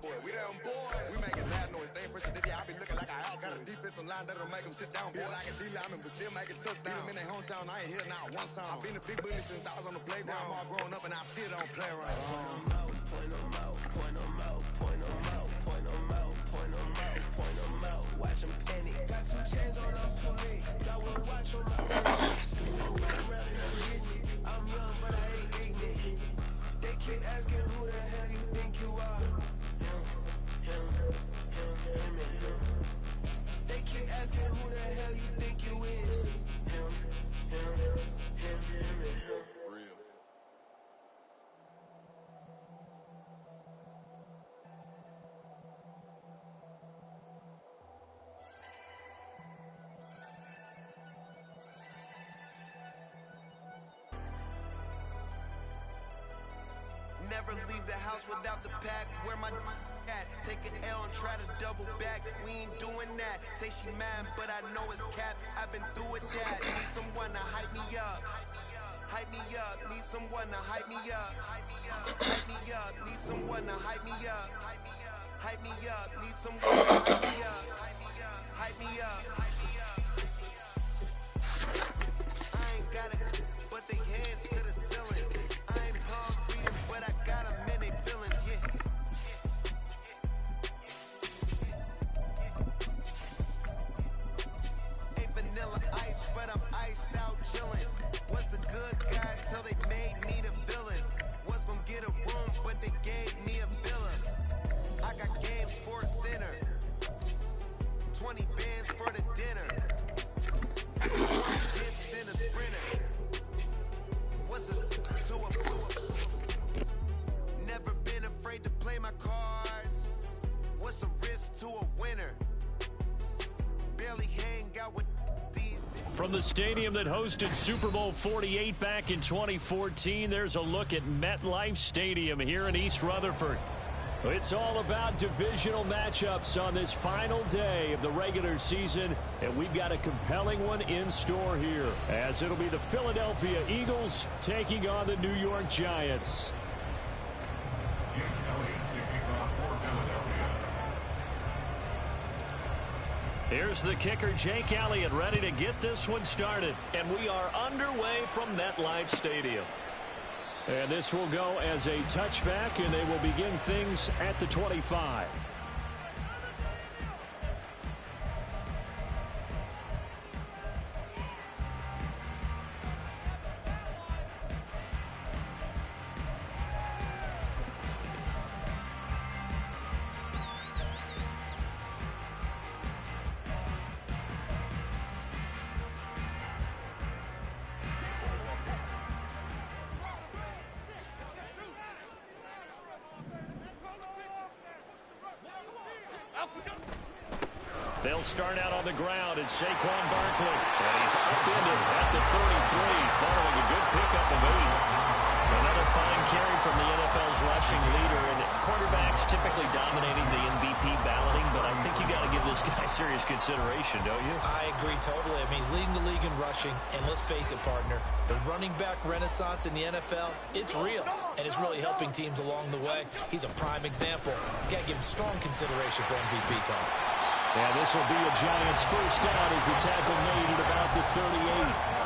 boy. We them boys. We making loud noise. Stay fresh to I be looking like a out. Got a defensive line that'll make them sit down. Boy, like a D-lineman, but still making touchdown. Beat them in their hometown, I ain't here now one time. I've been a big bully since I was on the playground. I'm all grown up and I still don't play around. Point them out, point them out, point them out, point them out, point them out, point them out. Watch them panic. Got 2 chains on, I'm too late. Got one watch on my I'm young, but I ain't ignorant. They keep asking who the hell you think you are. Him, and him. They keep asking who the hell you think you is. Him, and him. Real. Never leave the house without the pack. Where my at? Take an L and try to double back. We ain't doing that. Say she mad, but I know it's cap. I've been through with that. Need someone to hype me up. Hype me up. Need someone to hype me up. Hype me up. Need someone to hype me up. Hype me up. Need someone to hype me up. Hype me up. I ain't got it, but they hands to the ceiling. I ain't palm reading, but I got them in they feelings, yeah. Ain't vanilla ice, but I'm iced out chillin'. Was the good guy till they made me the villain. Was gonna get a room, but they gave me a villa. I got game Sports Center. 20 bands for the dinner. Dips in a sprinter. What's a to a never been afraid to play my cards. What's a risk to a winner? Barely hang out with these. From the stadium that hosted Super Bowl 48 back in 2014, there's a look at MetLife Stadium here in East Rutherford. It's all about divisional matchups on this final day of the regular season, and we've got a compelling one in store here, as it'll be the Philadelphia Eagles taking on the New York Giants. Here's the kicker, Jake Elliott, ready to get this one started, and we are underway from MetLife Stadium. And this will go as a touchback, and they will begin things at the 25. They'll start out on the ground, and Saquon Barkley. And he's upended at the 33, following a good pickup of 8. Another fine carry from the NFL's rushing leader. And quarterbacks typically dominating the MVP balloting, but I think you got to give this guy serious consideration, don't you? I agree totally. I mean, he's leading the league in rushing. And let's face it, partner, the running back renaissance in the NFL, it's real. And it's really helping teams along the way. He's a prime example. Got to give him strong consideration for MVP talk. And this will be a Giants first down as the tackle made at about the 38.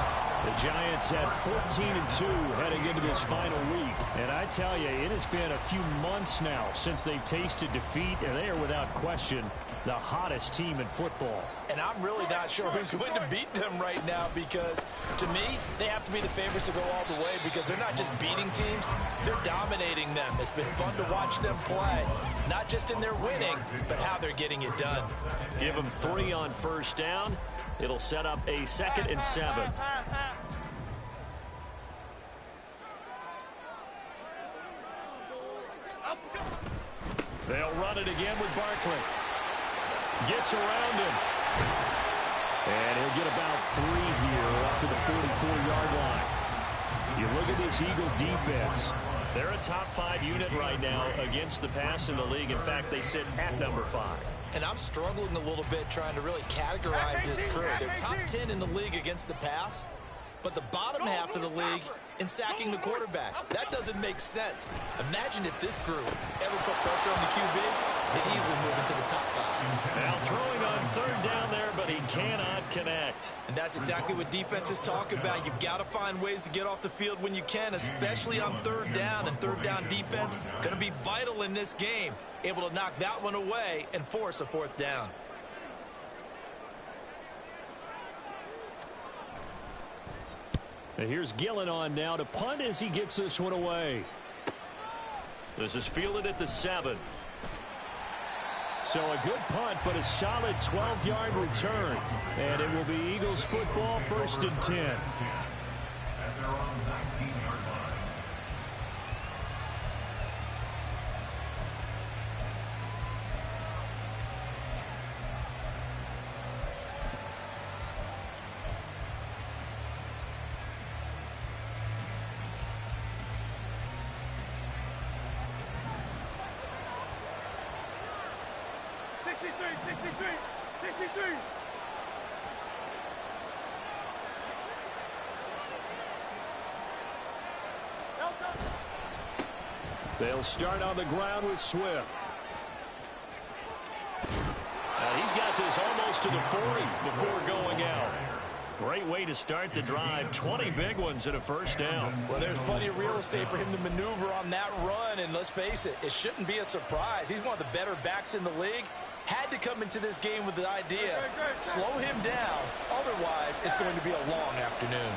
The Giants at 14-2 heading into this final week. And I tell you, it has been a few months now since they've tasted defeat, and they are without question the hottest team in football. And I'm really not sure who's going to beat them right now, because to me, they have to be the favorites to go all the way, because they're not just beating teams, they're dominating them. It's been fun to watch them play, not just in their winning, but how they're getting it done. Give them 3 on first down. It'll set up a 2nd and 7. They'll run it again with Barkley. Gets around him. And he'll get about 3 here up to the 44-yard line. You look at this Eagle defense. They're a top 5 unit right now against the pass in the league. In fact, they sit at number 5. And I'm struggling a little bit trying to really categorize this crew. They're top 10 in the league against the pass, but the bottom half of the league in sacking the quarterback. That doesn't make sense. Imagine if this group ever put pressure on the QB, they'd easily move into the top 5. Now throwing on third down there, but he cannot connect. And that's exactly what defenses talk about. You've got to find ways to get off the field when you can, especially on third down. And third down defense going to be vital in this game. Able to knock that one away and force a fourth down. And here's Gillen on now to punt as he gets this one away. This is fielded at the 7. So a good punt, but a solid 12-yard return. And it will be Eagles football, 1st and 10. They'll start on the ground with Swift. And he's got this almost to the 40 before going out. Great way to start the drive. 20 big ones and a first down. Well, there's plenty of real estate for him to maneuver on that run. And let's face it, it shouldn't be a surprise. He's one of the better backs in the league. Had to come into this game with the idea, slow him down. Otherwise, it's going to be a long afternoon.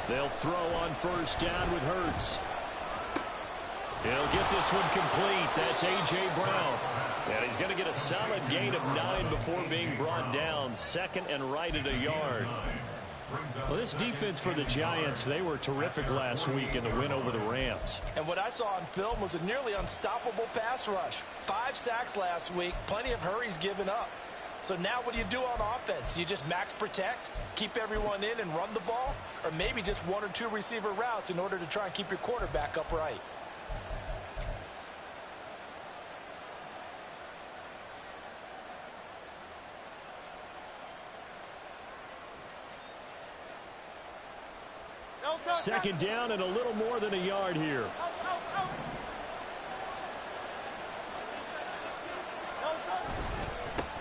They'll throw on first down with Hurts. He'll get this one complete. That's A.J. Brown. And he's going to get a solid gain of 9 before being brought down. 2nd and right at a yard. Well, this defense for the Giants, they were terrific last week in the win over the Rams. And what I saw on film was a nearly unstoppable pass rush. 5 sacks last week, plenty of hurries given up. So now what do you do on offense? You just max protect, keep everyone in and run the ball? Or maybe just 1 or 2 receiver routes in order to try and keep your quarterback upright? Second down and a little more than a yard here.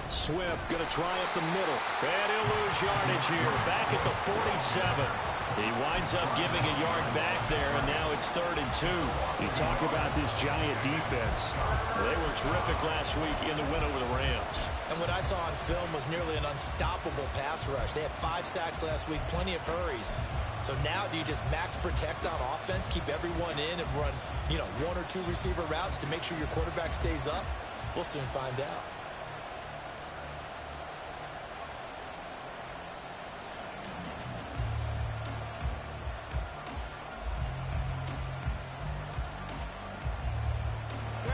Swift going to try up the middle. And he'll lose yardage here. Back at the 47. He winds up giving a yard back there, and now it's 3rd and 2. You talk about this Giant defense. They were terrific last week in the win over the Rams. And what I saw on film was nearly an unstoppable pass rush. They had 5 sacks last week, plenty of hurries. So now do you just max protect on offense, keep everyone in and run, 1 or 2 receiver routes to make sure your quarterback stays up? We'll soon find out.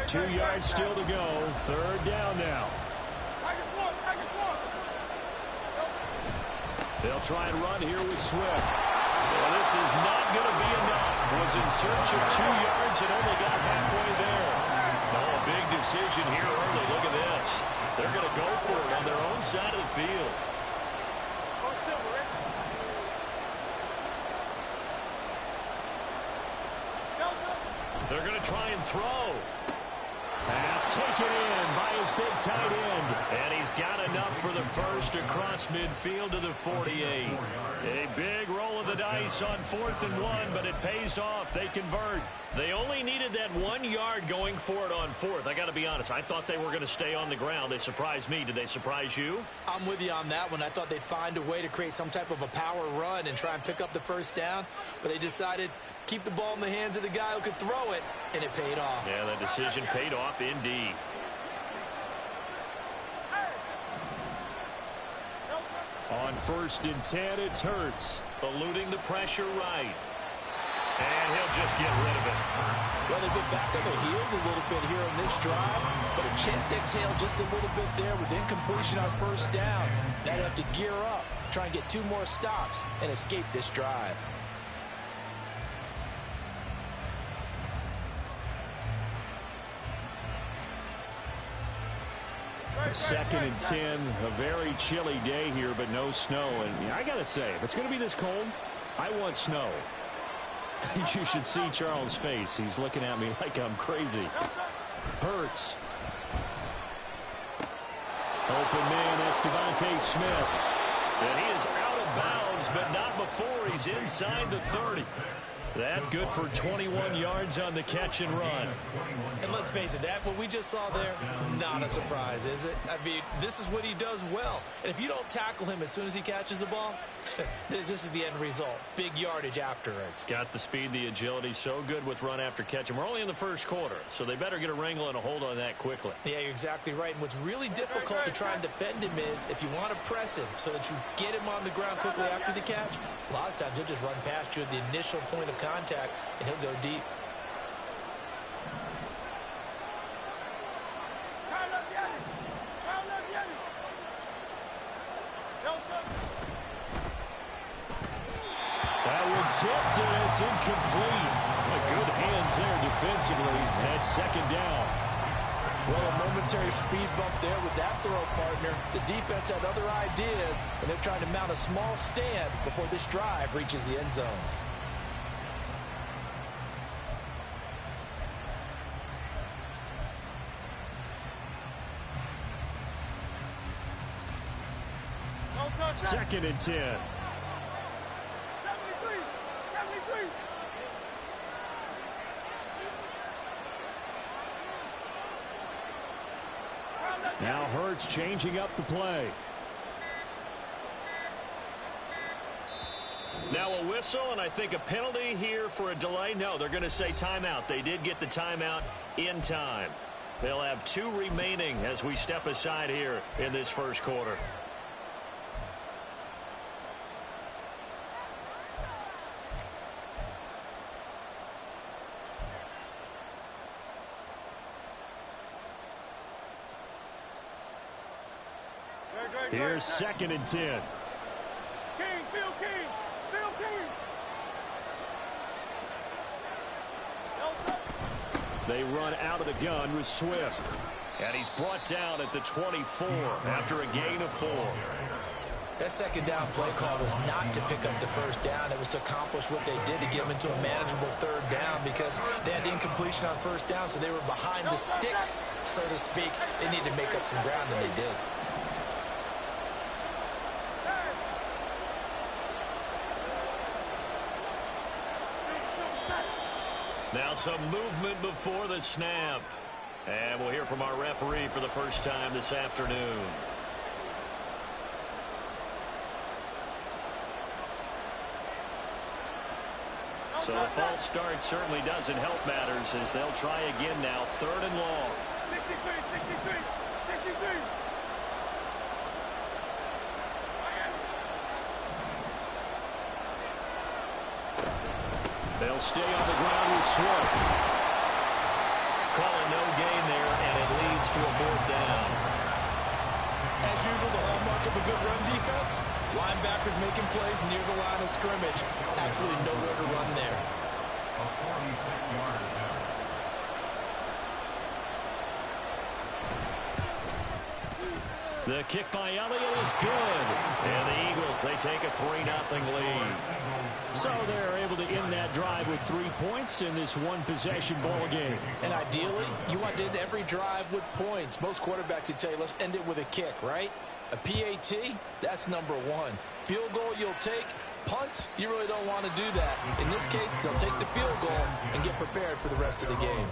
Two yards still to go. 3rd down now. They'll try and run here with Swift. Well, this is not going to be enough. Was in search of 2 yards and only got halfway there. Oh, a big decision here early. Look at this. They're going to go for it on their own side of the field. They're going to try and throw. Pass taken in by his big tight end. And he's got enough for the first across midfield to the 48. A big roll of the dice on 4th and 1, but it pays off. They convert. They only needed that 1 yard going for it on 4th. I got to be honest. I thought they were going to stay on the ground. They surprised me. Did they surprise you? I'm with you on that one. I thought they'd find a way to create some type of a power run and try and pick up the first down, but they decided keep the ball in the hands of the guy who could throw it, and it paid off. Yeah, that decision paid off indeed. On 1st and 10, it's Hurts, eluding the pressure right. And he'll just get rid of it. Well, they've been back on their heels a little bit here on this drive, but a chance to exhale just a little bit there with incompletion on first down. Now they have to gear up, try and get 2 more stops, and escape this drive. 2nd and 10. A very chilly day here, but no snow. And I got to say, if it's going to be this cold, I want snow. You should see Charles' face. He's looking at me like I'm crazy. Hurts. Open man, that's Devontae Smith. And he is out of bounds, but not before he's inside the 30. That good for 21 yards on the catch and run. And let's face it, that what we just saw there, not a surprise, is it? I mean, this is what he does well. And if you don't tackle him as soon as he catches the ball, this is the end result. Big yardage afterwards. Got the speed, the agility, so good with run after catch. And we're only in the first quarter, so they better get a wrangle and a hold on that quickly. Yeah, you're exactly right. And what's really difficult to try and defend him is if you want to press him so that you get him on the ground quickly after the catch, a lot of times he'll just run past you at the initial point of contact, and he'll go deep. That one tipped, and it's incomplete. Good hands there defensively. And 2nd down. Well, a momentary speed bump there with that throw, partner. The defense had other ideas, and they're trying to mount a small stand before this drive reaches the end zone. Second and 10. 73. Now Hurts changing up the play. Now a whistle, and I think a penalty here for a delay. No, they're going to say timeout. They did get the timeout in time. They'll have 2 remaining as we step aside here in this first quarter. Here's 2nd and 10. King, Phil King, Phil King. They run out of the gun with Swift. And he's brought down at the 24 after a gain of 4. That 2nd down play call was not to pick up the 1st down. It was to accomplish what they did to get them into a manageable 3rd down because they had incompletion on 1st down, so they were behind the sticks, so to speak. They needed to make up some ground, and they did. Now some movement before the snap. And we'll hear from our referee for the first time this afternoon. So the false start certainly doesn't help matters as they'll try again now. 3rd and long. 63. They'll stay on the ground with Swift. Calling no gain there, and it leads to a 4th down. As usual, the hallmark of a good run defense, linebackers making plays near the line of scrimmage. Absolutely nowhere to run there. A 46-yarder penalty. The kick by Elliott is good. And the Eagles, they take a 3-0 lead. So they're able to end that drive with 3 points in this one-possession ball game. And ideally, you want to end every drive with points. Most quarterbacks would tell you, let's end it with a kick, right? A PAT, that's number 1. Field goal you'll take. Punts, you really don't want to do that. In this case, they'll take the field goal and get prepared for the rest of the game.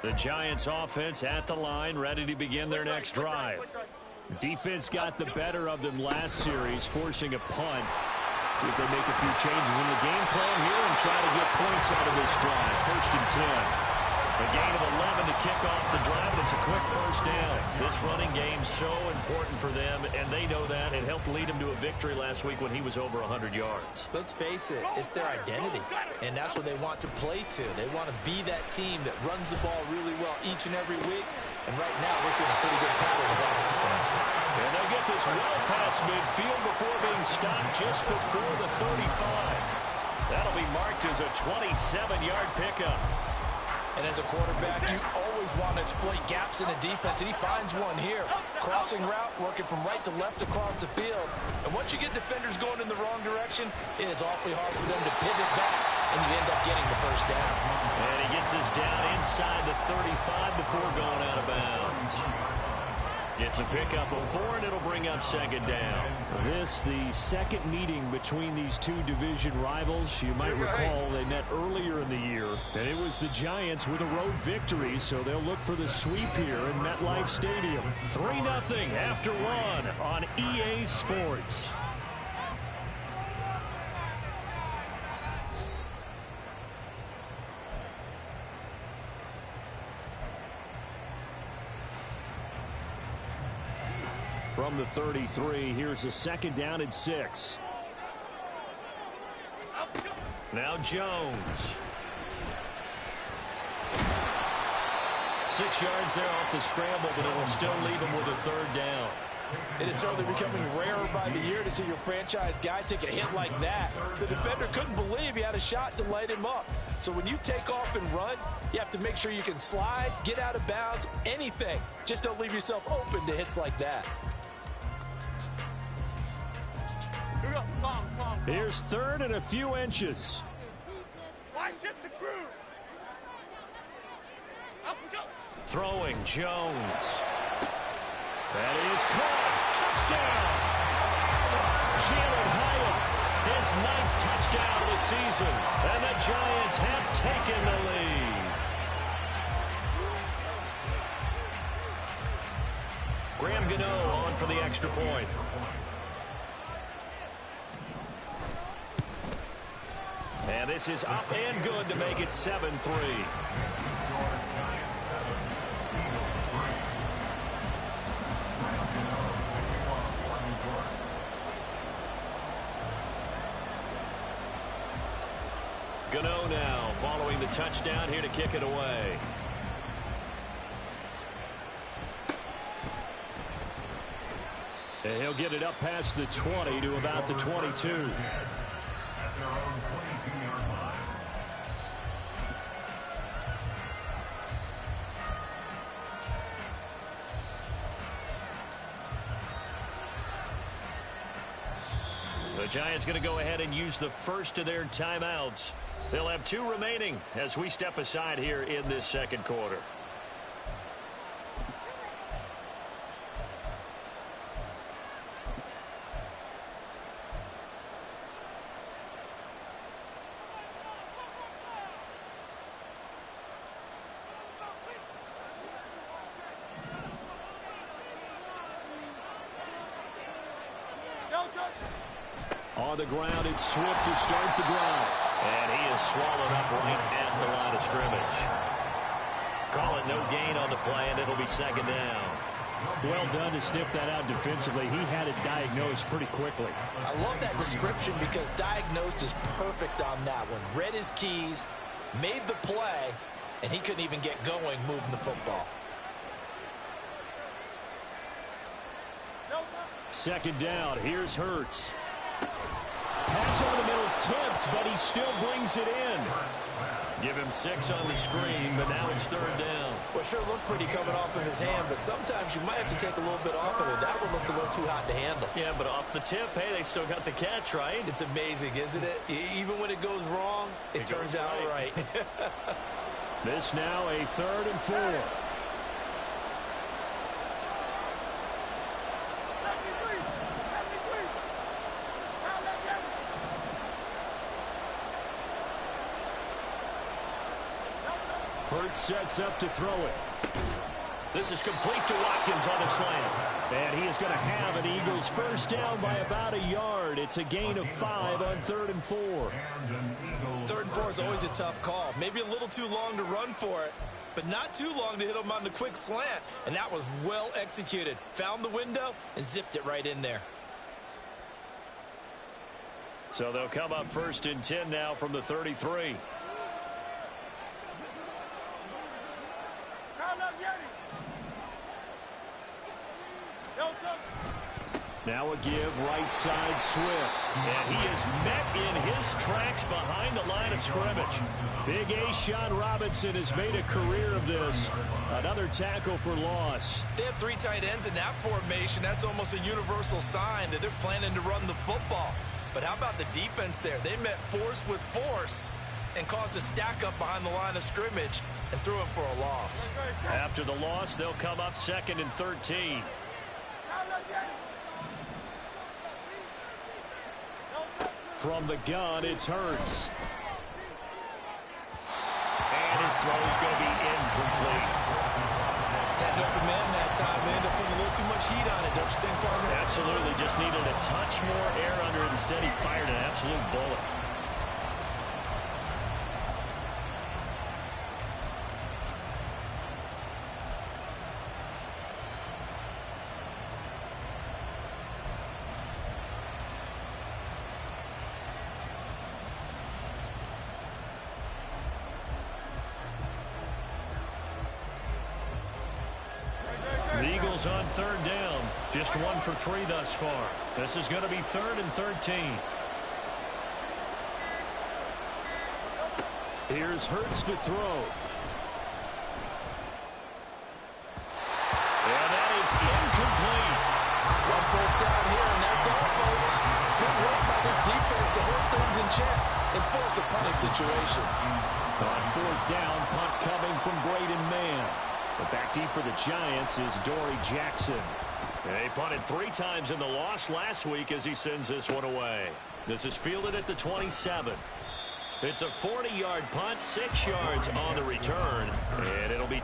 The Giants offense at the line, ready to begin their next drive. Defense got the better of them last series, forcing a punt. See if they make a few changes in the game plan here and try to get points out of this drive. 1st and 10. A gain of 11 to kick off the drive, and it's a quick 1st down. This running game's so important for them, and they know that. It helped lead them to a victory last week when he was over 100 yards. Let's face it, it's their identity, and that's what they want to play to. They want to be that team that runs the ball really well each and every week, and right now we're seeing a pretty good pattern of that happening. And they'll get this well past midfield before being stopped just before the 35. That'll be marked as a 27-yard pickup. And as a quarterback, you always want to exploit gaps in the defense, and he finds one here. Crossing route, working from right to left across the field. And once you get defenders going in the wrong direction, it is awfully hard for them to pivot back, and you end up getting the first down. And he gets us down inside the 35 before going out of bounds. It's a pickup of 4, and it'll bring up second down. This, the second meeting between these two division rivals. You might recall they met earlier in the year, and it was the Giants with a road victory, so they'll look for the sweep here in MetLife Stadium. 3-0 after 1 on EA Sports. From the 33, here's a second down and 6. Now Jones. 6 yards there off the scramble, but it will still leave him with a third down. It is certainly becoming rarer by the year to see your franchise guy take a hit like that. The defender couldn't believe he had a shot to light him up. So when you take off and run, you have to make sure you can slide, get out of bounds, anything. Just don't leave yourself open to hits like that. Here's third and a few inches. Why shift the crew? Up and go. Throwing Jones. That is caught. Touchdown. Jalen Hyatt, his 9th touchdown of the season. And the Giants have taken the lead. Graham Gano on for the extra point. And this is up and good to make it 7-3. Gano now following the touchdown here to kick it away. And he'll get it up past the 20 to about the 22. The Giants going to go ahead and use the first of their timeouts. They'll have 2 remaining as we step aside here in this second quarter. On the ground, it's Swift to start the drive. And he is swallowed up right at the line of scrimmage. Call it no gain on the play, and it'll be second down. Well done to sniff that out defensively. He had it diagnosed pretty quickly. I love that description because diagnosed is perfect on that one. Read his keys, made the play, and he couldn't even get going moving the football. Second down. Here's Hurts. Pass over the middle tipped, but he still brings it in. Give him 6 on the screen, but now it's third down. Well, sure looked pretty coming off of his hand, but sometimes you might have to take a little bit off of it. That one looked a little too hot to handle. Yeah, but off the tip, hey, they still got the catch, right? It's amazing, isn't it? Even when it goes wrong, it turns out right. This now a 3rd and 4. Hurts sets up to throw it. This is complete to Watkins on a slant. And he is going to have an Eagles first down by about a yard. It's a gain of 5 on 3rd and 4. 3rd and 4 is always a tough call. Maybe a little too long to run for it, but not too long to hit him on the quick slant. And that was well executed. Found the window and zipped it right in there. So they'll come up 1st and 10 now from the 33. Now a give, right side, Swift. And he is met in his tracks behind the line of scrimmage. Big A'Shawn Robinson has made a career of this. Another tackle for loss. They have 3 tight ends in that formation. That's almost a universal sign that they're planning to run the football. But how about the defense there? They met force with force and caused a stack up behind the line of scrimmage and threw him for a loss. After the loss, they'll come up 2nd and 13. From the gun, it's Hurts. And his throw's going to be incomplete. Had an open man that time. They ended up putting a little too much heat on it, don't you think, partner? Absolutely. Just needed a touch more air under it. Instead, he fired an absolute bullet. The Eagles on 3rd down. Just 1 for 3 thus far. This is going to be 3rd and 13. Here's Hurts to throw. And that is incomplete. 1 first down here, and that's all, folks. Good work by this defense to hold things in check and force a punting situation. On 4th down, punt coming from Braden Mann. But back deep for the Giants is Dory Jackson. They punted 3 times in the loss last week as he sends this one away. This is fielded at the 27. It's a 40-yard punt, 6 yards on the return, and it'll be...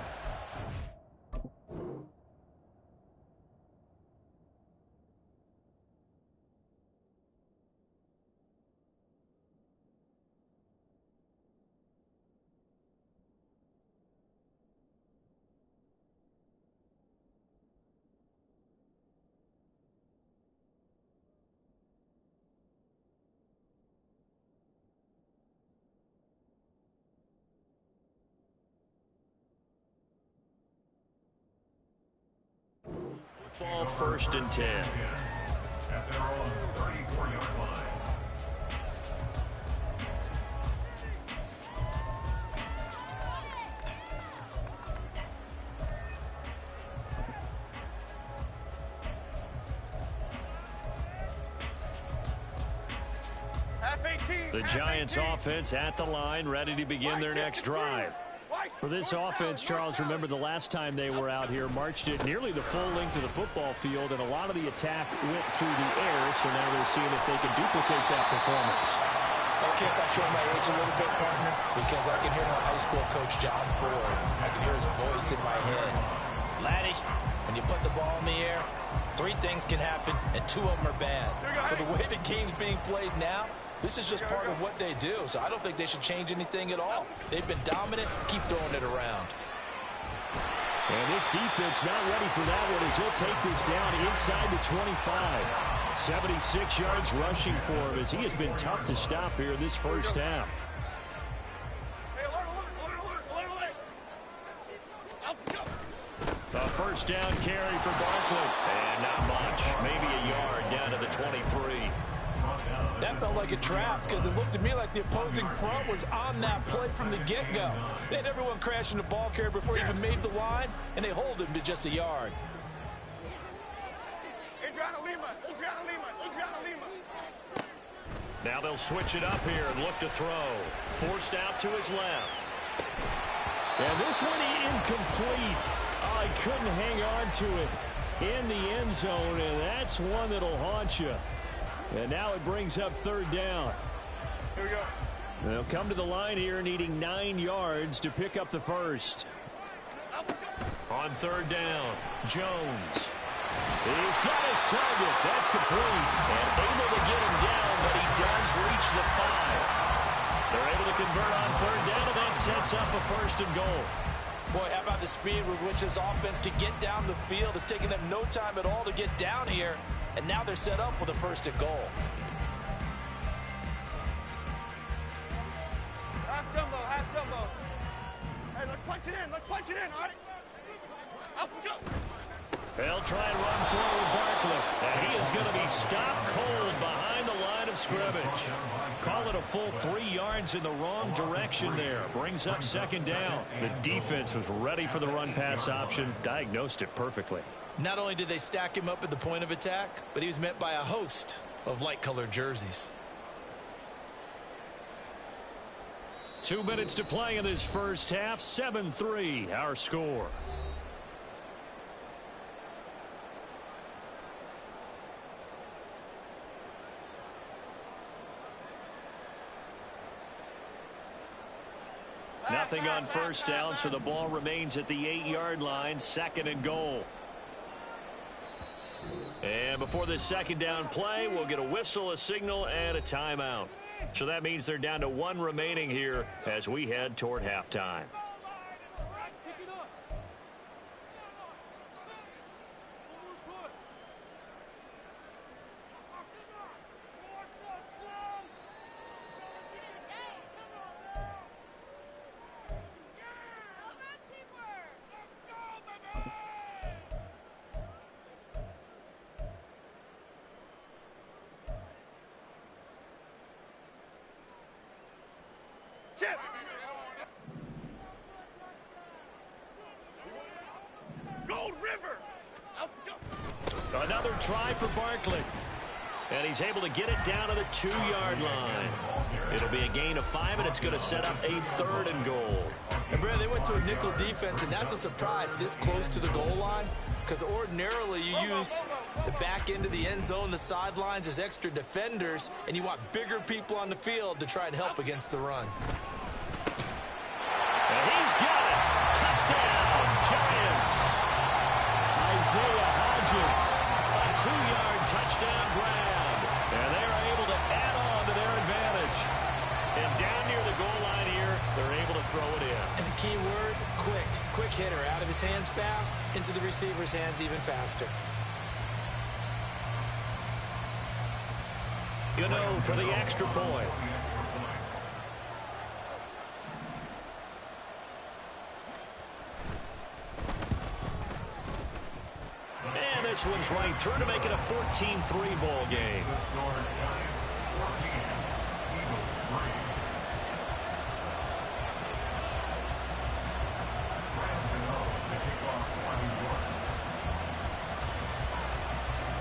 Ball 1st and 10. At their own 34-yard line. The Giants offense at the line, ready to begin their next drive. For this offense, Charles, remember the last time they were out here, marched it nearly the full length of the football field, and a lot of the attack went through the air, so now they're seeing if they can duplicate that performance. Okay, if I show my age a little bit, partner, because I can hear my high school coach, John Ford. I can hear his voice in my head. Laddie, when you put the ball in the air, 3 things can happen, and 2 of them are bad. For the way the game's being played now, this is just part of what they do, so I don't think they should change anything at all. They've been dominant. Keep throwing it around. And this defense not ready for that one as he'll take this down inside the 25. 76 yards rushing for him as he has been tough to stop here in this first half. A first down carry for Barkley. And not much. Maybe a yard down to the 23. That felt like a trap because it looked to me like the opposing front was on that play from the get-go. They had everyone crashing the ball carrier before he even made the line, and they hold him to just a yard. Now they'll switch it up here and look to throw. Forced out to his left. And this one incomplete. Oh, he couldn't hang on to it in the end zone, and that's one that'll haunt you. And now it brings up 3rd down. Here we go. They'll come to the line here needing 9 yards to pick up the first. On 3rd down, Jones. He's got his target. That's complete. And able to get him down, but he does reach the 5. They're able to convert on 3rd down, and that sets up a 1st and goal. Boy, how about the speed with which this offense can get down the field? It's taking them no time at all to get down here. And now they're set up with a 1st and goal. Half jumbo, half jumbo. Hey, let's punch it in, all right? Up and go. They'll try and run forward Barkley. And he is going to be stopped cold behind the line of scrimmage. Call it a full 3 yards in the wrong direction there. Brings up second down. The defense was ready for the run-pass option. Diagnosed it perfectly. Not only did they stack him up at the point of attack, but he was met by a host of light-colored jerseys. 2 minutes to play in this first half. 7-3 our score. Nothing on first down, so the ball remains at the 8-yard line. 2nd and goal. And before this second down play, we'll get a whistle, a signal, and a timeout. So that means they're down to 1 remaining here as we head toward halftime. Gold River. Another try for Barkley. And he's able to get it down to the 2-yard line. It'll be a gain of 5, and it's going to set up a 3rd and goal. And Brad, they went to a nickel defense, and that's a surprise this close to the goal line, because ordinarily you use the back end of the end zone, the sidelines as extra defenders, and you want bigger people on the field to try and help against the run. And he's got it. Touchdown, Giants. Isaiah Hodgins, a 2-yard touchdown grab. And they are able to add on to their advantage. And down near the goal line here, they're able to throw it in. And the key word, quick. Quick hitter. Out of his hands fast, into the receiver's hands even faster. Gano for the extra point. And this one's right through to make it a 14-3 ball game.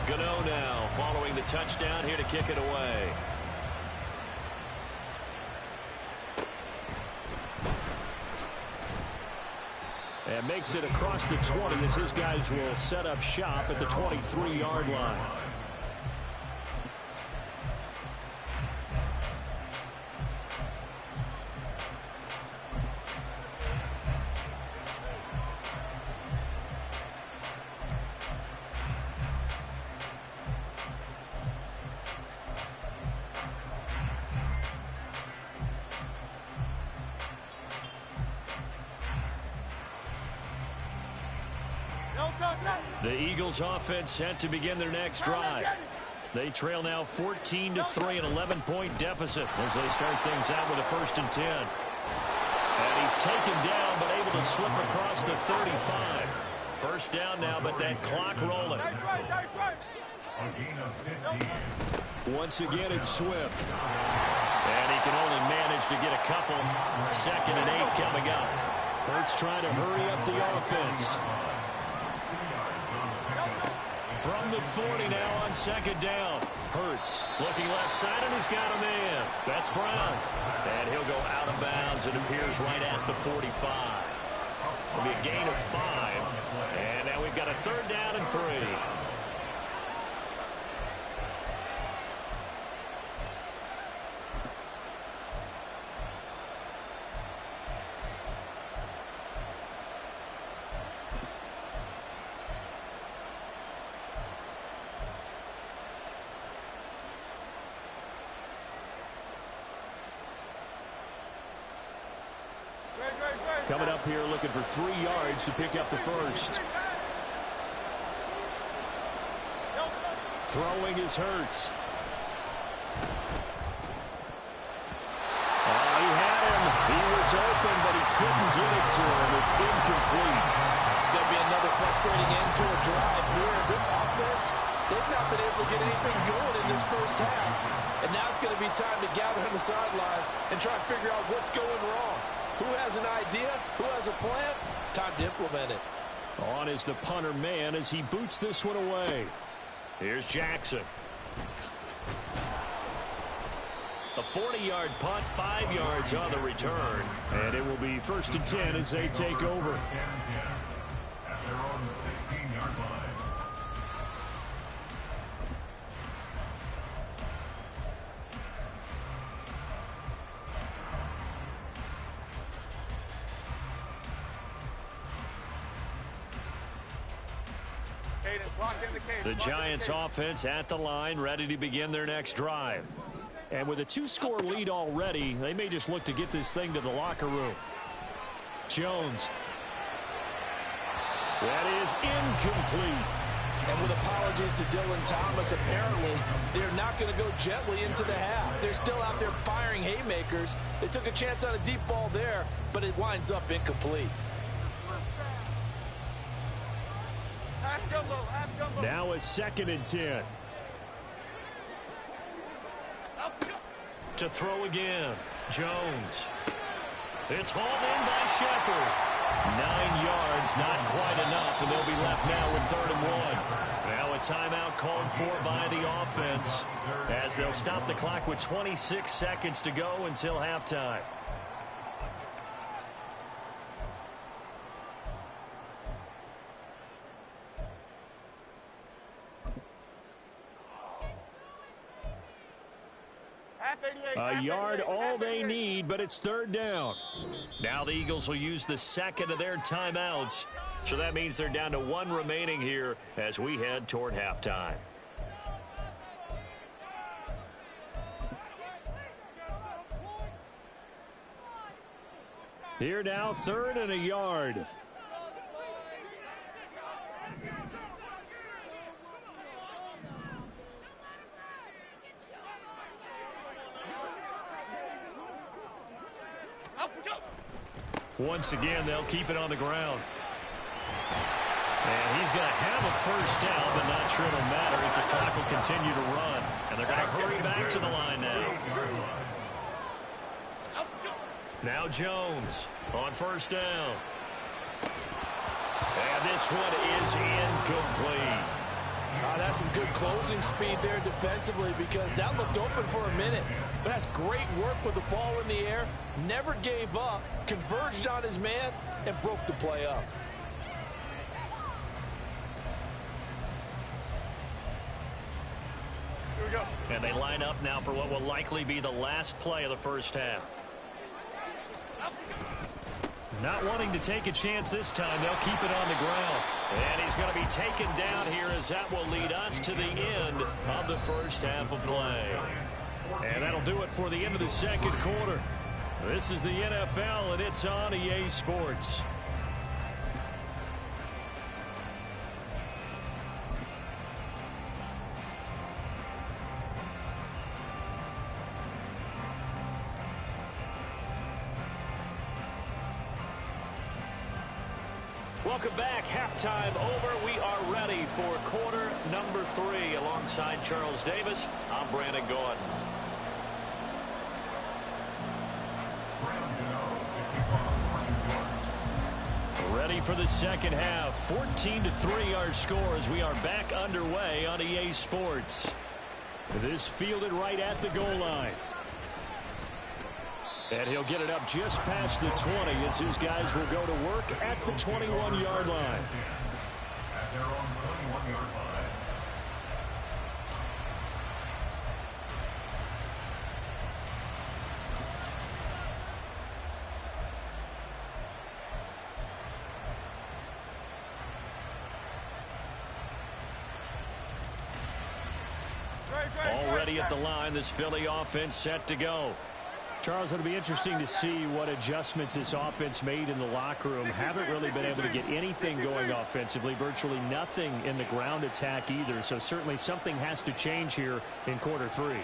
Gano now following the touchdown here to kick it away. And makes it across the 20 as his guys will set up shop at the 23-yard line. The Eagles offense set to begin their next drive. They trail now 14-3, an 11-point deficit as they start things out with a 1st and 10. And he's taken down but able to slip across the 35. First down now, but that clock rolling. Once again, it's Swift. And he can only manage to get a couple. 2nd and 8 coming up. Hurts trying to hurry up the offense. From the 40 now on 2nd down. Hurts looking left side, and he's got a man. That's Brown. And he'll go out of bounds. It appears right at the 45. It'll be a gain of 5. And now we've got a 3rd down and 3. Coming up here looking for 3 yards to pick up the first. Throwing is Hurts. He had him. He was open, but he couldn't get it to him. It's incomplete. It's going to be another frustrating end to a drive. They've not been able to get anything going in this first half. And now it's going to be time to gather on the sidelines and try and figure out what's going wrong. Who has an idea? Who has a plan? Time to implement it. On is the punter man as he boots this one away. Here's Jackson. A 40-yard punt, 5 yards on the return. And it will be 1st and 10 as they take over. At their own 16-yard line. The Giants offense at the line, ready to begin their next drive. And with a 2-score lead already, they may just look to get this thing to the locker room. Jones. That is incomplete. And with apologies to Dylan Thomas, apparently they're not going to go gently into the half. They're still out there firing haymakers. They took a chance on a deep ball there, but it winds up incomplete. Now a 2nd and 10. To throw again. Jones. It's hauled in by Shepard. 9 yards, not quite enough, and they'll be left now with 3rd and 1. Now a timeout called for by the offense as they'll stop the clock with 26 seconds to go until halftime. A yard all they need, but it's 3rd down. Now the Eagles will use the 2nd of their timeouts. So that means they're down to 1 remaining here as we head toward halftime. Here now, 3rd and a yard. Once again, they'll keep it on the ground. And he's going to have a 1st down, but not sure it'll matter as the clock will continue to run. And they're going to hurry back to the line now. Now Jones on 1st down. And this one is incomplete. That's some good closing speed there defensively because that looked open for a minute. But that's great work with the ball in the air. Never gave up, converged on his man, and broke the play up. Here we go. And they line up now for what will likely be the last play of the first half. Not wanting to take a chance this time, they'll keep it on the ground. And he's going to be taken down here as that will lead us to the end of the first half of play. And that'll do it for the end of the second quarter. This is the NFL, and it's on EA Sports. Welcome back. Halftime over. We are ready for quarter number 3. Alongside Charles Davis, I'm Brandon Gaudin. Ready for the second half. 14-3 our score as we are back underway on EA Sports. This fielded right at the goal line. And he'll get it up just past the 20 as his guys will go to work at the 21-yard line. At their own 21-yard line. Already at the line, this Philly offense set to go. Charles, it'll be interesting to see what adjustments this offense made in the locker room. Haven't really been able to get anything going offensively, virtually nothing in the ground attack either. So certainly something has to change here in quarter 3.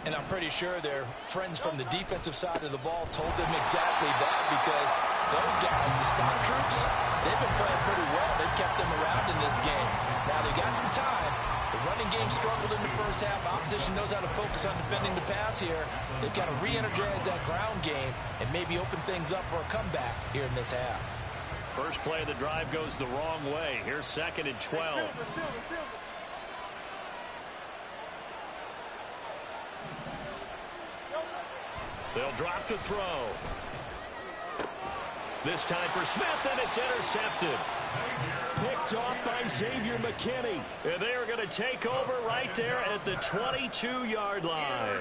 And I'm pretty sure their friends from the defensive side of the ball told them exactly that because those guys, the stock troops, they've been playing pretty well. They've kept them around in this game. Now they got some time. The running game game struggled in the first half. Opposition knows how to focus on defending the pass here. They've got to re-energize that ground game and maybe open things up for a comeback here in this half. First play of the drive goes the wrong way. Here's 2nd and 12. They'll drop to throw. This time for Smith, and it's intercepted. Picked off by Xavier McKinney. And they are going to take over right there at the 22-yard line.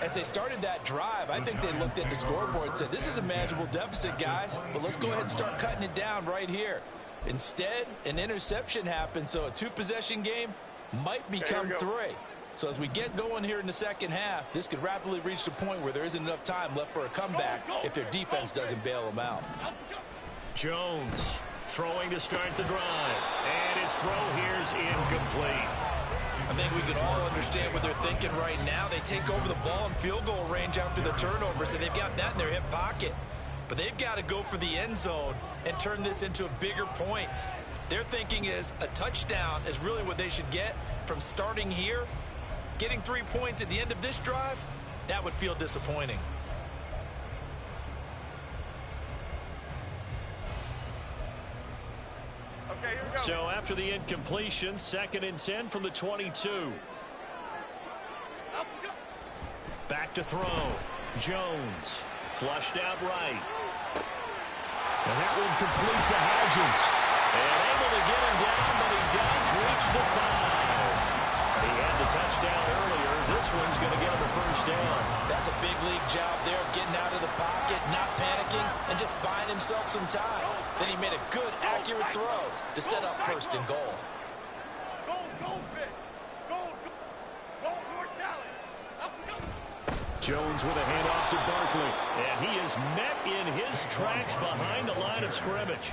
As they started that drive, I think they looked at the scoreboard and said, this is a manageable deficit, guys, but let's go ahead and start cutting it down right here. Instead, an interception happened, so a 2-possession game might become 3. So as we get going here in the second half, this could rapidly reach the point where there isn't enough time left for a comeback if their defense doesn't bail them out. Jones throwing to start the drive. And his throw here's incomplete. I think we can all understand what they're thinking right now. They take over the ball in field goal range after the turnover, so they've got that in their hip pocket. But they've got to go for the end zone and turn this into a bigger points. Their thinking is a touchdown is really what they should get from starting here. Getting 3 points at the end of this drive, that would feel disappointing. Okay, here we go. So after the incompletion, 2nd and 10 from the 22. Back to throw. Jones flushed out right. And that one complete to Hodgins. And able to get him down, but he does reach the 5. He had the touchdown earlier. This one's going to get him a first down. That's a big league job there of getting out of the pocket, not panicking, and just buying himself some time. Then he made a good, accurate throw to set up 1st and goal. Goal, pitch. Goal, North Dallas. Up we go. Jones with a handoff to Barkley. And he is met in his tracks behind the line of scrimmage.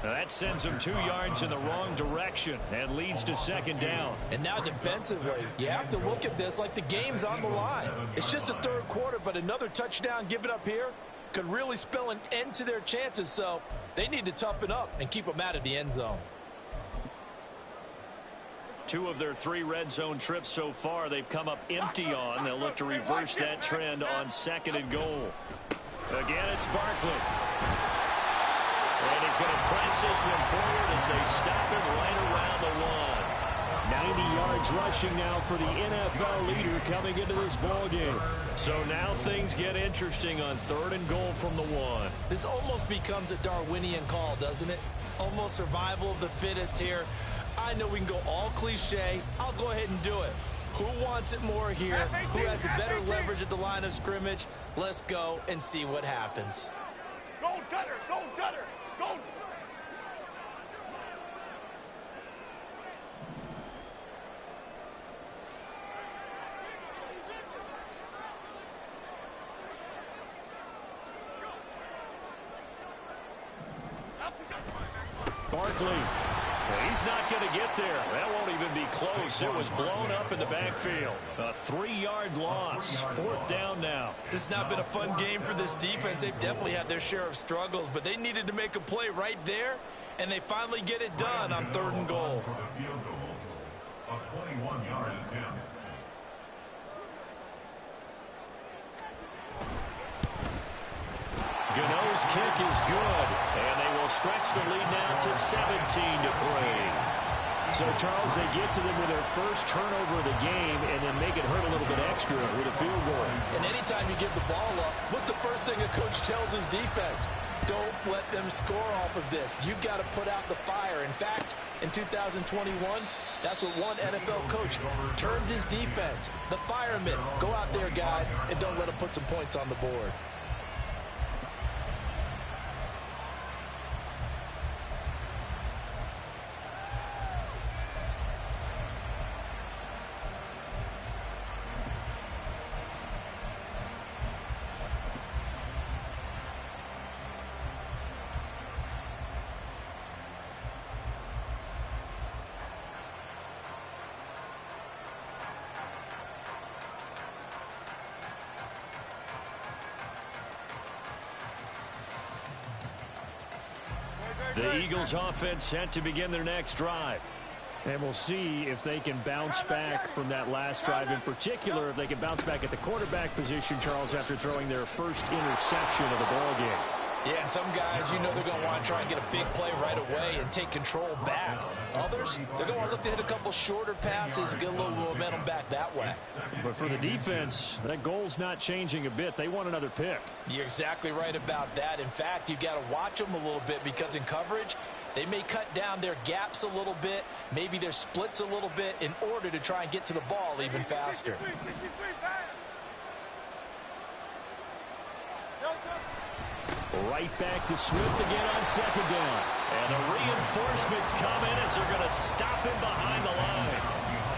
Now that sends him 2 yards in the wrong direction and leads to 2nd down. And now defensively, you have to look at this like the game's on the line. It's just the 3rd quarter, but another touchdown given up here could really spell an end to their chances. So they need to toughen up and keep them out of the end zone. 2 of their 3 red zone trips so far they've come up empty on. They'll look to reverse that trend on 2nd and goal. Again, it's Barkley. And he's going to press this one forward as they stop him right around the 1. 90 yards rushing now for the NFL leader coming into this ball game. So now things get interesting on 3rd and goal from the 1. This almost becomes a Darwinian call, doesn't it? Almost survival of the fittest here. I know we can go all cliche. I'll go ahead and do it. Who wants it more here? Who has a better leverage at the line of scrimmage? Let's go and see what happens. Go, Gutter. Go, Gutter. Go. Barkley. He's not going to get there. That won't even be close. It was blown up in the backfield. A 3-yard loss. 4th down now. This has not been a fun game for this defense. They've definitely had their share of struggles, but they needed to make a play right there, and they finally get it done on 3rd and goal. For the field goal, a 21-yard attempt. Gano's kick is good, and they will stretch the lead now to 17-3. So, Charles, they get to them with their first turnover of the game and then make it hurt a little bit extra with a field goal. And anytime you give the ball up, what's the first thing a coach tells his defense? Don't let them score off of this. You've got to put out the fire. In fact, in 2021, that's what one NFL coach termed his defense. The firemen. Go out there, guys, and don't let them put some points on the board. The Eagles offense set to begin their next drive. And we'll see if they can bounce back from that last drive. In particular, if they can bounce back at the quarterback position, Charles, after throwing their first interception of the ballgame. Yeah, some guys, you know they're going to want to try and get a big play right away and take control back. Others, they're going to want to look to hit a couple shorter passes and get a little momentum back that way. But for the defense, that goal's not changing a bit. They want another pick. You're exactly right about that. In fact, you've got to watch them a little bit because in coverage, they may cut down their gaps a little bit, maybe their splits a little bit in order to try and get to the ball even faster. Right back to Swift again on second down. And the reinforcements come in as they're going to stop him behind the line.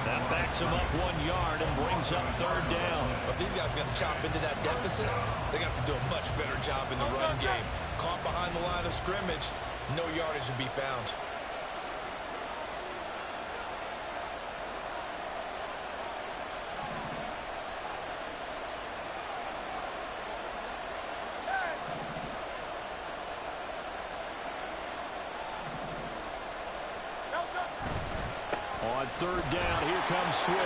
That backs him up 1 yard and brings up third down. But these guys got to chop into that deficit. They got to do a much better job in the run game. Caught behind the line of scrimmage, no yardage to be found. On third down, here comes Swift.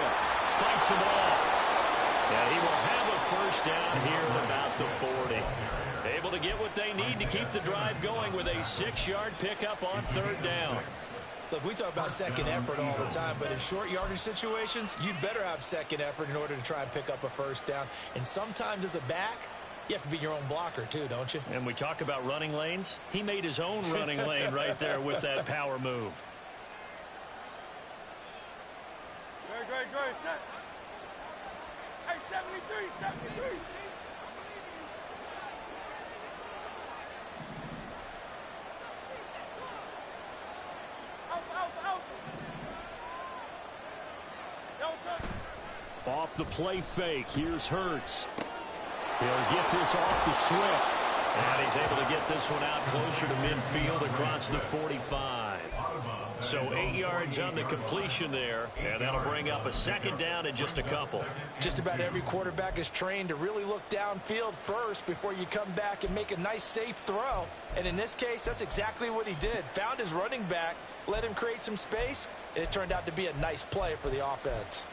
Fights him off. And he will have a first down here at about the 40. Able to get what they need to keep the drive going with a 6-yard pickup on third down. Look, we talk about second effort all the time, but in short yardage situations, you'd better have second effort in order to try and pick up a first down. And sometimes as a back, you have to be your own blocker too, don't you? And we talk about running lanes. He made his own running lane right there with that power move. Great, set. Hey, 73. Out. Off the play fake, here's Hurts. He'll get this off to Swift. And he's able to get this one out closer to midfield across the 45. So 8 yards on the completion there, and that'll bring up a second down in just a couple. Just about every quarterback is trained to really look downfield first before you come back and make a nice, safe throw. And in this case, that's exactly what he did. Found his running back, let him create some space, and it turned out to be a nice play for the offense.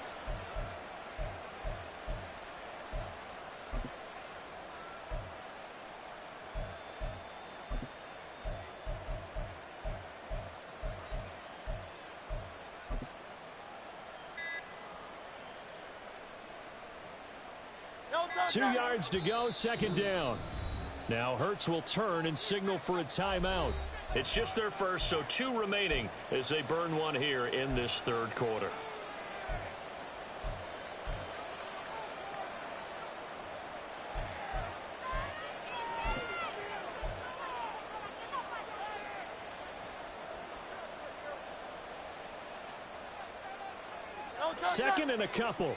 Two yards to go, second down. Now Hurts will turn and signal for a timeout. It's just their first, so 2 remaining as they burn one here in this third quarter. Second and a couple.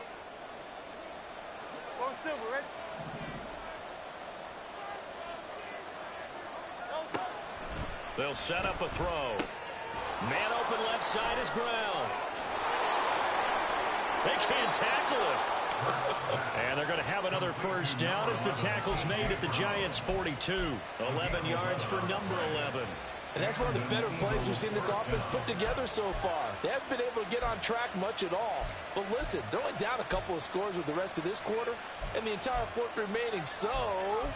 Go Silver, right? They'll set up a throw. Man open left side is Brown. They can't tackle him. And they're going to have another first down as the tackle's made at the Giants' 42. 11 yards for number 11. And that's one of the better plays we've seen this offense put together so far. They haven't been able to get on track much at all. But listen, they're only down a couple of scores with the rest of this quarter, and the entire fourth remaining, so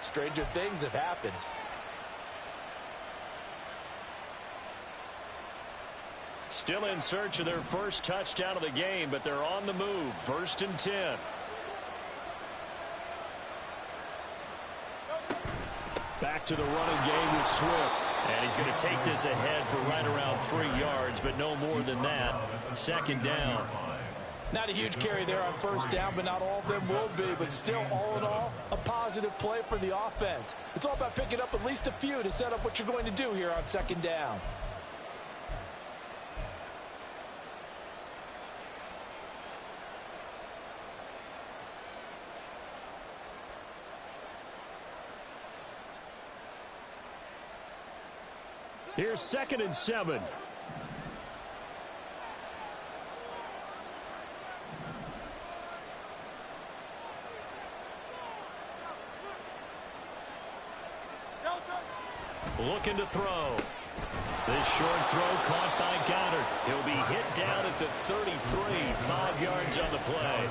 stranger things have happened. Still in search of their first touchdown of the game, but they're on the move. 1st and 10. Back to the running game with Swift. And he's going to take this ahead for right around 3 yards, but no more than that. Second down. Not a huge carry there on first down, but not all of them will be. But still, all in all, a positive play for the offense. It's all about picking up at least a few to set up what you're going to do here on second down. Here's 2nd and 7. Looking to throw. This short throw caught by Goddard. He'll be down at the 33, 5 yards on the play.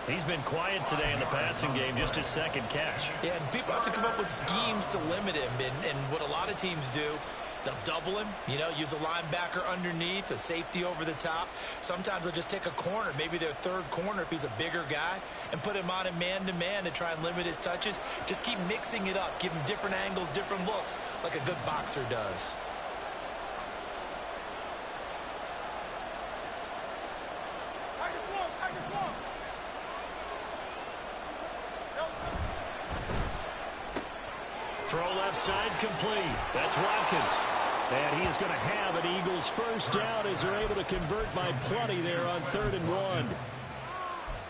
He's been quiet today in the passing game, just his second catch. Yeah, and people have to come up with schemes to limit him, and what a lot of teams do, they'll double him, use a linebacker underneath, a safety over the top. Sometimes they'll just take a corner, maybe their third corner if he's a bigger guy, and put him on a man-to-man to try and limit his touches. Just keep mixing it up, give him different angles, different looks, like a good boxer does. Throw left side complete. That's Watkins. And he is going to have an Eagles first down as they're able to convert by plenty there on 3rd and 1.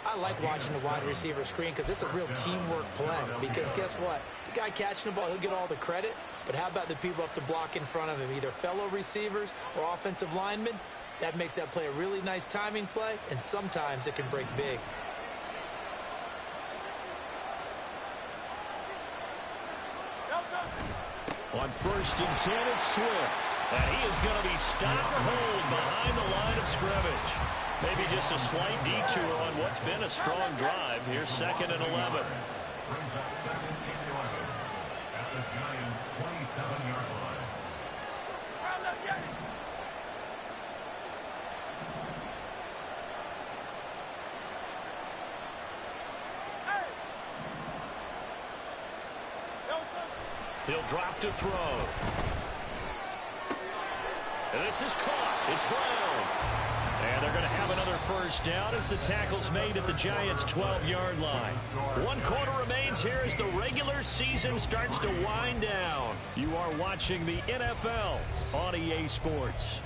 I like watching the wide receiver screen because it's a real teamwork play. Because guess what? The guy catching the ball, he'll get all the credit. But how about the people up to block in front of him, either fellow receivers or offensive linemen? That makes that play a really nice timing play, and sometimes it can break big. On 1st and 10, it's Swift. And he is going to be stopped cold behind the line of scrimmage. Maybe just a slight detour on what's been a strong drive. Here's 2nd and 11. Brings up 2nd and 11 at the Giants' 27-yard line. He'll drop to throw. And this is caught. It's Brown. And they're going to have another first down as the tackle's made at the Giants' 12-yard line. 1 quarter remains here as the regular season starts to wind down. You are watching the NFL on EA Sports.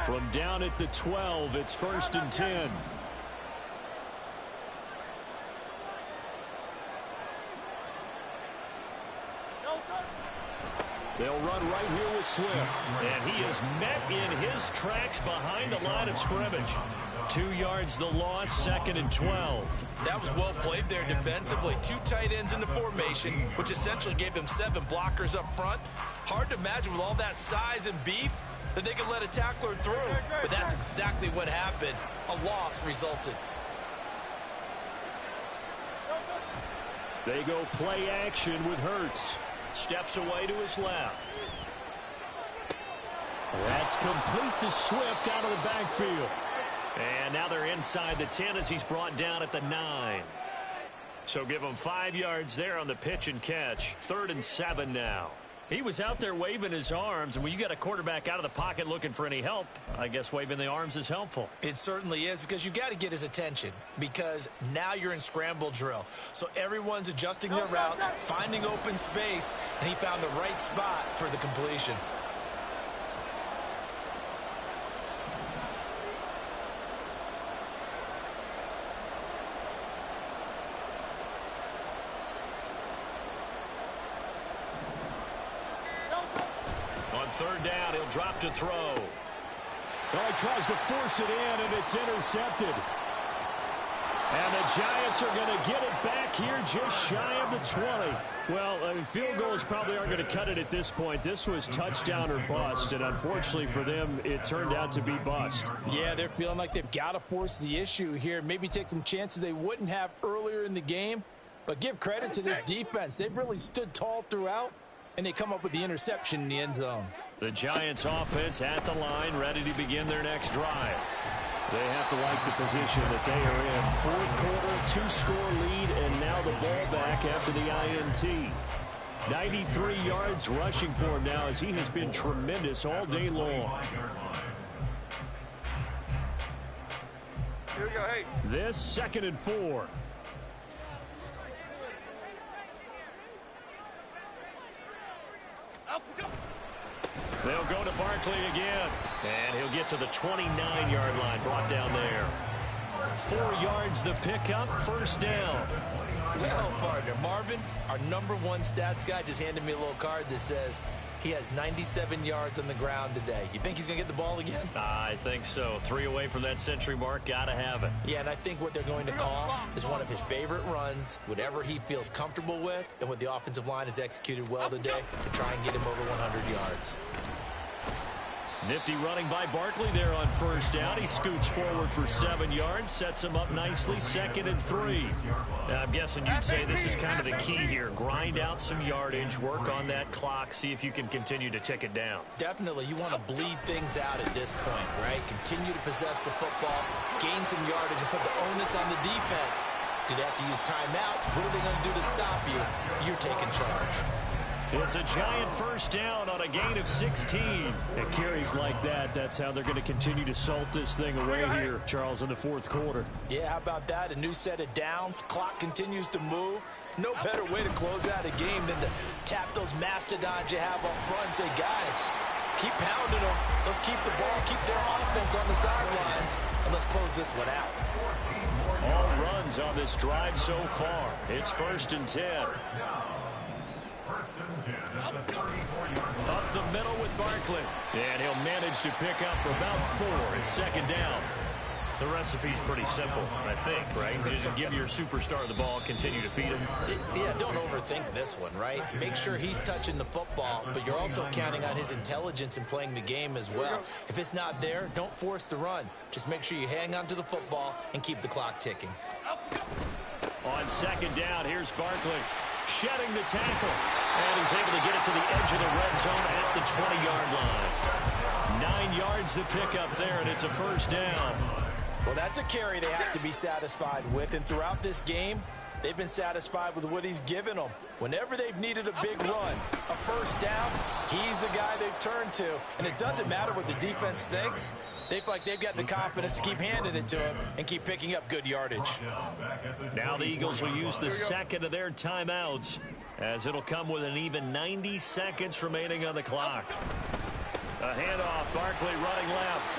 From down at the 12, it's 1st and 10. They'll run right here with Swift. And he is met in his tracks behind the line of scrimmage. 2 yards the loss, 2nd and 12. That was well played there defensively. 2 tight ends in the formation, which essentially gave them 7 blockers up front. Hard to imagine with all that size and beef that they could let a tackler through. But that's exactly what happened. A loss resulted. They go play action with Hurts. Steps away to his left. That's complete to Swift out of the backfield. And now they're inside the 10 as he's brought down at the 9. So give him 5 yards there on the pitch and catch. 3rd and 7 now. He was out there waving his arms, and when you got a quarterback out of the pocket looking for any help, I guess waving the arms is helpful. It certainly is, because you got to get his attention, because now you're in scramble drill. So everyone's adjusting their routes, finding open space, and he found the right spot for the completion. On 3rd down, he'll drop to throw. Well, he tries to force it in, and it's intercepted. And the Giants are going to get it back here just shy of the 20. Well, field goals probably aren't going to cut it at this point. This was touchdown or bust, and unfortunately for them, it turned out to be bust. Yeah, they're feeling like they've got to force the issue here. Maybe take some chances they wouldn't have earlier in the game. But give credit to this defense. They've really stood tall throughout, and they come up with the interception in the end zone. The Giants offense at the line, ready to begin their next drive. They have to like the position that they are in. 4th quarter, 2-score lead, and now the ball back after the INT. 93 yards rushing for him now as he has been tremendous all day long. Here we go, hey. This 2nd and 4. They'll go to Barkley again. And he'll get to the 29-yard line, brought down there. 4 yards the pickup, first down. Well, partner, Marvin, our #1 stats guy, just handed me a little card that says he has 97 yards on the ground today. You think he's going to get the ball again? I think so. 3 away from that century mark. Got to have it. Yeah, and I think what they're going to call is one of his favorite runs, whatever he feels comfortable with, and what the offensive line has executed well today to try and get him over 100 yards. Nifty running by Barkley there on first down. He scoots forward for 7 yards, sets him up nicely, 2nd and 3. I'm guessing you'd say this is kind of the key here. Grind out some yardage, work on that clock, see if you can continue to tick it down. Definitely, you want to bleed things out at this point, right? Continue to possess the football, gain some yardage, and put the onus on the defense. Do they have to use timeouts? What are they going to do to stop you? You're taking charge. It's a giant first down on a gain of 16. It carries like that. That's how they're going to continue to salt this thing away here, Charles, in the 4th quarter. Yeah, how about that? A new set of downs. Clock continues to move. No better way to close out a game than to tap those mastodons you have up front and say, guys, keep pounding them. Let's keep the ball, keep their offense on the sidelines, and let's close this one out. All runs on this drive so far. It's 1st and 10. Up the middle with Barkley. And he'll manage to pick up for about 4. It's 2nd down. The recipe's pretty simple, I think, right? Just give your superstar the ball, continue to feed him. Yeah, don't overthink this one, right? Make sure he's touching the football, but you're also counting on his intelligence in playing the game as well. If it's not there, don't force the run. Just make sure you hang on to the football and keep the clock ticking. On 2nd down, here's Barkley. Shedding the tackle. And he's able to get it to the edge of the red zone at the 20-yard line. 9 yards to pick up there, and it's a first down. Well, that's a carry they have to be satisfied with. And throughout this game, they've been satisfied with what he's given them. Whenever they've needed a big run, a first down, he's the guy they've turned to. And it doesn't matter what the defense thinks. They feel like they've got the confidence to keep handing it to him and keep picking up good yardage. Now the Eagles will use the 2nd of their timeouts, as it'll come with an even 90 seconds remaining on the clock. A handoff, Barkley running left.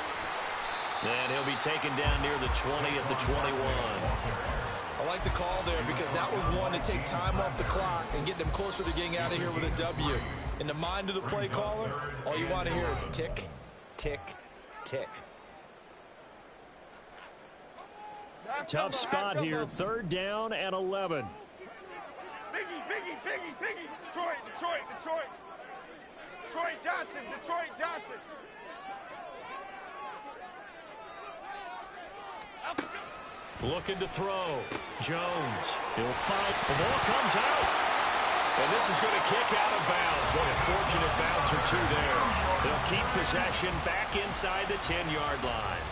And he'll be taken down near the 20 at the 21. I like the call there because that was one to take time off the clock and get them closer to getting out of here with a W. In the mind of the play caller, all you want to hear is tick, tick, tick. Tough spot here, 3rd down and 11. Biggie. Detroit Johnson. Looking to throw. Jones. He'll fight. The ball comes out. And this is going to kick out of bounds. What a fortunate bounce or two there. They'll keep possession back inside the 10-yard line.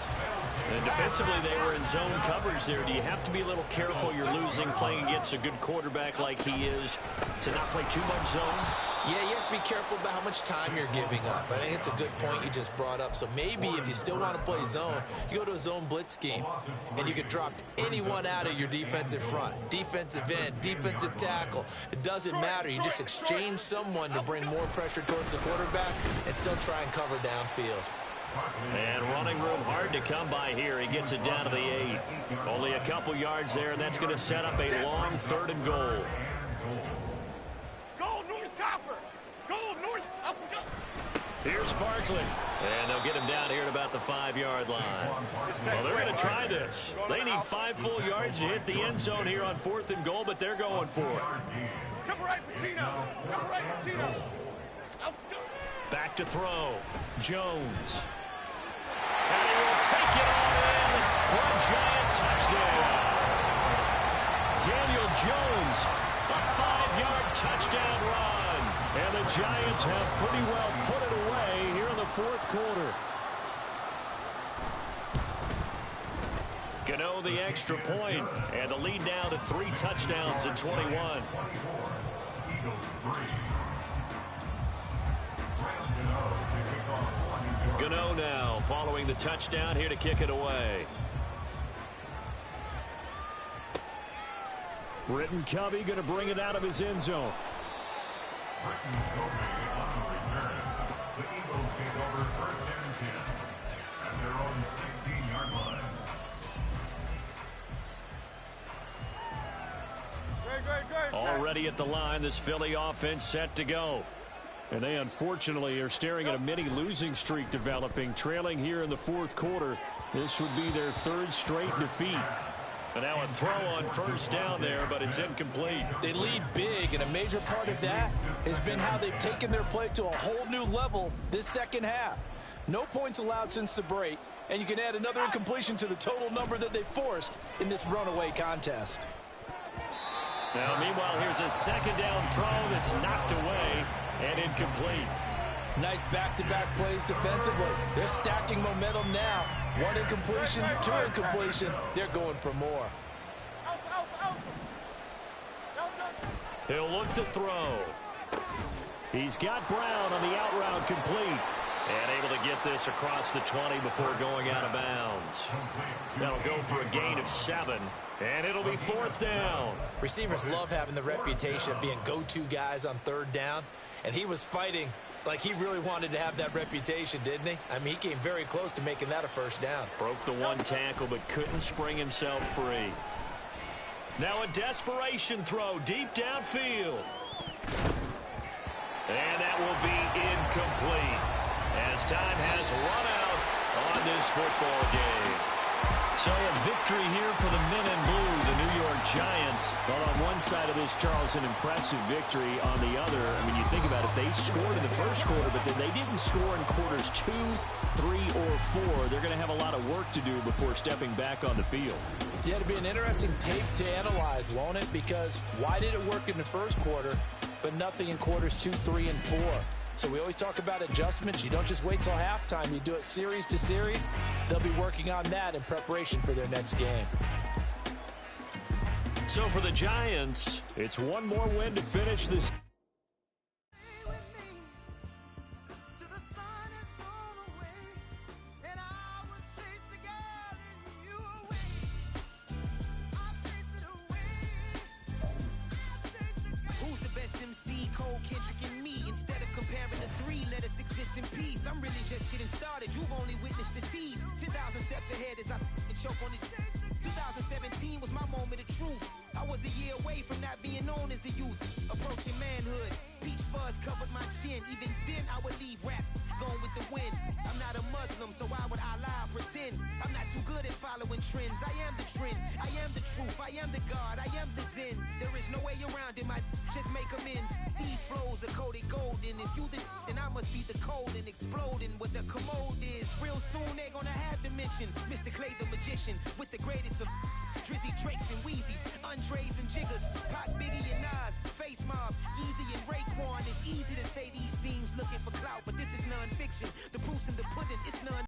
And defensively, they were in zone coverage there. Do you have to be a little careful? You're losing, playing against a good quarterback like he is, to not play too much zone? Yeah, you have to be careful about how much time you're giving up. I think it's a good point you just brought up. So maybe if you still want to play zone, you go to a zone blitz scheme, and you can drop anyone out of your defensive front. Defensive end, defensive tackle. It doesn't matter. You just exchange someone to bring more pressure towards the quarterback and still try and cover downfield. And running room hard to come by here. He gets it down to the 8. Only a couple yards there, and that's going to set up a long 3rd and goal. Goal, North Copper. Goal, North. Up. Here's Barkley. And they'll get him down here at about the 5-yard line. Well, they're going to try this. They need 5 full yards to hit the end zone here on 4th and goal, but they're going for it. Come right, Pacino. Back to throw. Jones. And he will take it all in for a giant touchdown. Daniel Jones, a 5-yard touchdown run. And the Giants have pretty well put it away here in the 4th quarter. Gano the extra point, and the lead now to 3 touchdowns in 21. Gano now following the touchdown here to kick it away. Britton Covey going to bring it out of his end zone. over first and 10 at their own 16-yard line. Already at the line, this Philly offense set to go. And they unfortunately are staring at a mini losing streak developing, trailing here in the fourth quarter. This would be their third straight defeat. And now a throw on first down there, but it's incomplete. They lead big, and a major part of that has been how they've taken their play to a whole new level this second half. No points allowed since the break, and you can add another incompletion to the total number that they forced in this runaway contest. Now, meanwhile, here's a second down throw that's knocked away and incomplete. Nice back-to-back plays defensively. They're stacking momentum now. One incompletion, two incompletion. They're going for more. He'll look to throw. He's got Brown on the out route complete. And able to get this across the 20 before going out of bounds. That'll go for a gain of 7. And it'll be fourth down. Receivers love having the reputation of being go-to guys on third down. And he was fighting like he really wanted to have that reputation, didn't he? I mean, he came very close to making that a first down. Broke the one tackle, but couldn't spring himself free. Now a desperation throw deep downfield. And that will be incomplete as time has run out on this football game. So a victory here for the men in blue, the New York Giants. Well, on one side of this, Charles, an impressive victory. On the other, I mean, you think about it, they scored in the first quarter, but then they didn't score in quarters 2, 3, or 4. They're going to have a lot of work to do before stepping back on the field. Yeah, it'll be an interesting tape to analyze, won't it? Because why did it work in the first quarter, but nothing in quarters 2, 3, and 4? So we always talk about adjustments. You don't just wait till halftime. You do it series to series. They'll be working on that in preparation for their next game. So for the Giants, it's one more win to finish this. I'm really just getting started. You've only witnessed the tease. 10,000 steps ahead as I choke on it. 2017 was my moment of truth. I was a year away from not being known as a youth. Approaching manhood. Peach fuzz covered my chin. Even then I would leave rap going with the wind. I'm not a Muslim, so why would I lie or pretend? I'm not too good at following trends. I am the trend. I am the truth. I am the God. I am the Zen. There is no way around it. My just make amends. These flows are coated golden. If you the then I must be the cold and exploding. What the commode is. Real soon they're gonna have to mention Mr. Clay the magician with the greatest of Drizzy, Drakes, and Wheezies, Andres and Jiggers, Pac, Biggie, and Nas, Face Mob, Easy and Raekwon. It's easy to say these things looking for clout, but this is non-fiction. The proof's in the pudding, it's none.